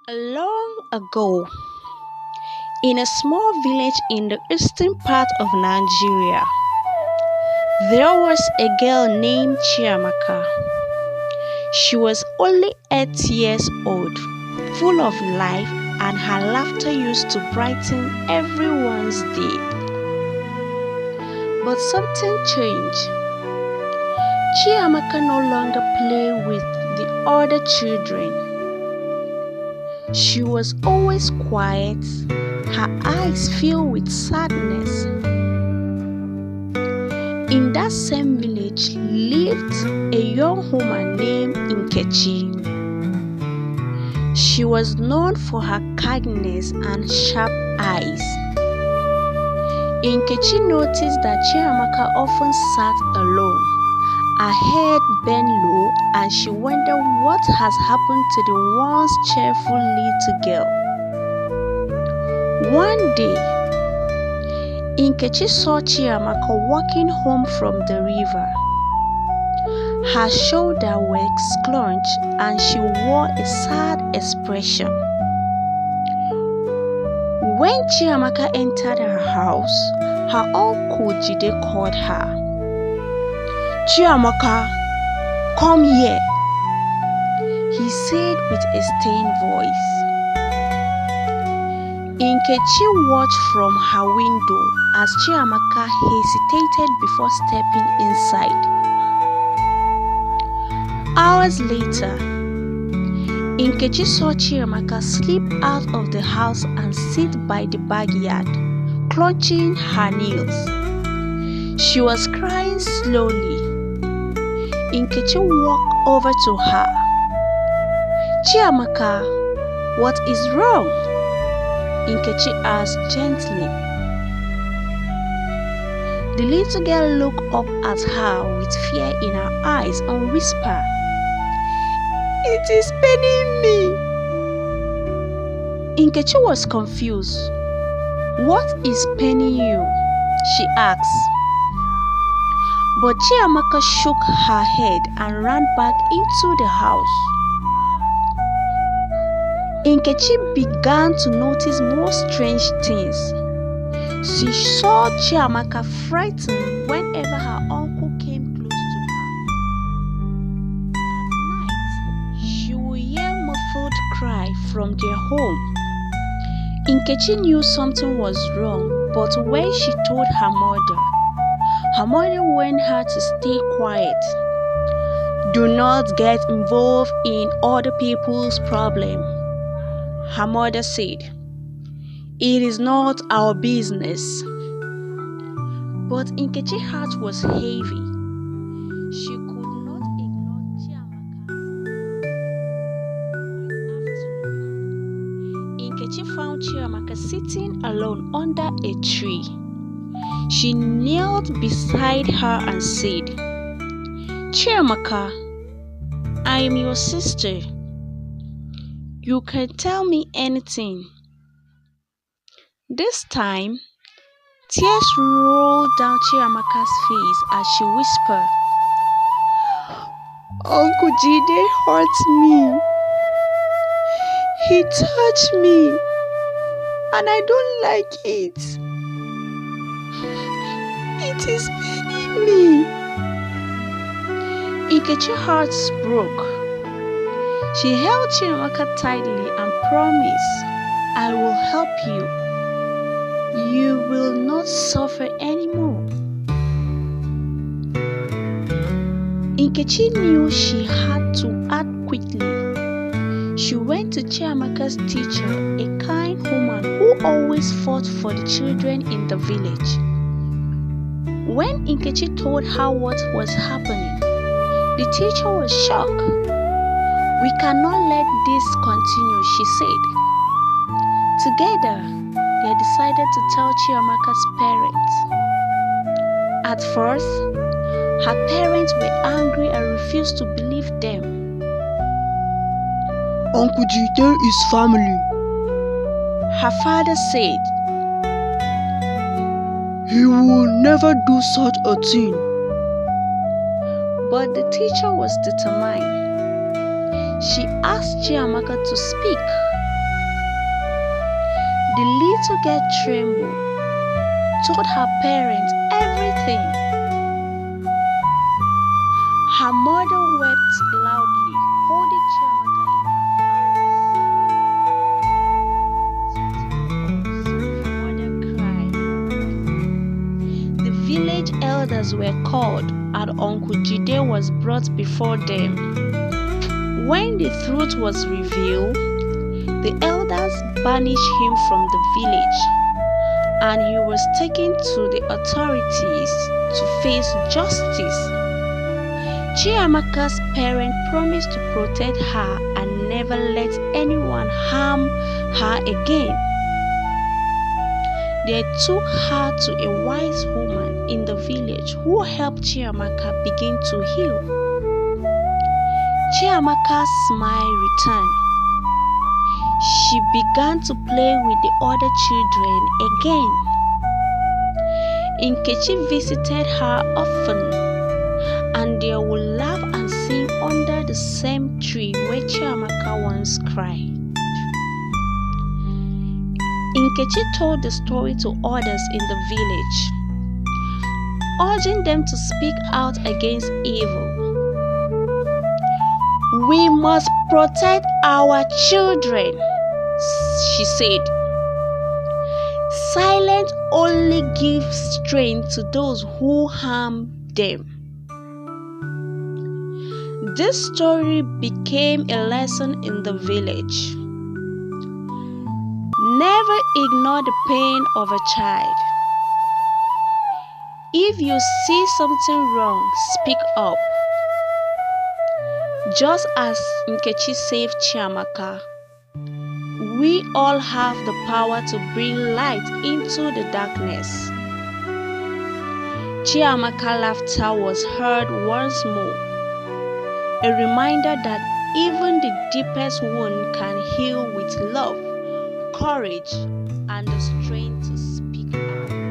Long ago, in a small village in the eastern part of Nigeria, there was a girl named Chiamaka. She was only 8 years old, full of life, and her laughter used to brighten everyone's day. But something changed. Chiamaka no longer played with the other children. She was always quiet, her eyes filled with sadness. In that same village lived a young woman named Nkechi. She was known for her kindness and sharp eyes. Nkechi noticed that Chiamaka often sat alone, her head bent low, and she wondered what has happened to the once cheerful little girl. One day, Nkechi saw Chiamaka walking home from the river. Her shoulders were scrunched and she wore a sad expression. When Chiamaka entered her house, her uncle Jide called her. "Chiamaka, come here," he said with a stern voice. Nkechi watched from her window as Chiamaka hesitated before stepping inside. Hours later, Nkechi saw Chiamaka slip out of the house and sit by the backyard, clutching her nails. She was crying slowly. Nkechi walked over to her. "Chiamaka, what is wrong?" Nkechi asked gently. The little girl looked up at her with fear in her eyes and whispered, "It is paining me." Nkechi was confused. "What is paining you?" she asked. But Chiamaka shook her head and ran back into the house. Nkechi began to notice more strange things. She saw Chiamaka frightened whenever her uncle came close to her. At night, she would hear muffled cry from their home. Nkechi knew something was wrong, but when she told her mother warned her to stay quiet. "Do not get involved in other people's problems," her mother said. "It is not our business." But Nkechi's heart was heavy. She could not ignore Chiamaka. Nkechi found Chiamaka sitting alone under a tree. She knelt beside her and said, "Chiamaka, I am your sister. You can tell me anything." This time, tears rolled down Chiamaka's face as she whispered, "Uncle Jide hurt me. He touched me, and I don't like it. It is paining me." Nkechi's heart broke. She held Chiamaka tightly and promised, "I will help you. You will not suffer anymore." Nkechi knew she had to act quickly. She went to Chiamaka's teacher, a kind woman who always fought for the children in the village. When Nkechi told her what was happening, the teacher was shocked. "We cannot let this continue," she said. Together, they decided to tell Chiamaka's parents. At first, her parents were angry and refused to believe them. "Uncle Jide is family," her father said. "He will never do such a thing." But the teacher was determined. She asked Chiamaka to speak. The little girl trembled, told her parents everything. Her mother wept loudly, holding Chiamaka in her arms. Her mother cried. The village elders were called, and Uncle Jide was brought before them. When the truth was revealed, the elders banished him from the village, and he was taken to the authorities to face justice. Chiamaka's parents promised to protect her and never let anyone harm her again. They took her to a wise woman in the village who helped Chiamaka begin to heal. Chiamaka's smile returned. She began to play with the other children again. Nkechi visited her often, and they would laugh and sing under the same tree where Chiamaka once cried. Nkechi told the story to others in the village, urging them to speak out against evil. "We must protect our children," she said. "Silence only gives strength to those who harm them." This story became a lesson in the village. Never ignore the pain of a child. If you see something wrong, speak up. Just as Nkechi saved Chiamaka, we all have the power to bring light into the darkness. Chiamaka's laughter was heard once more, a reminder that even the deepest wound can heal with love, courage, and the strength to speak out.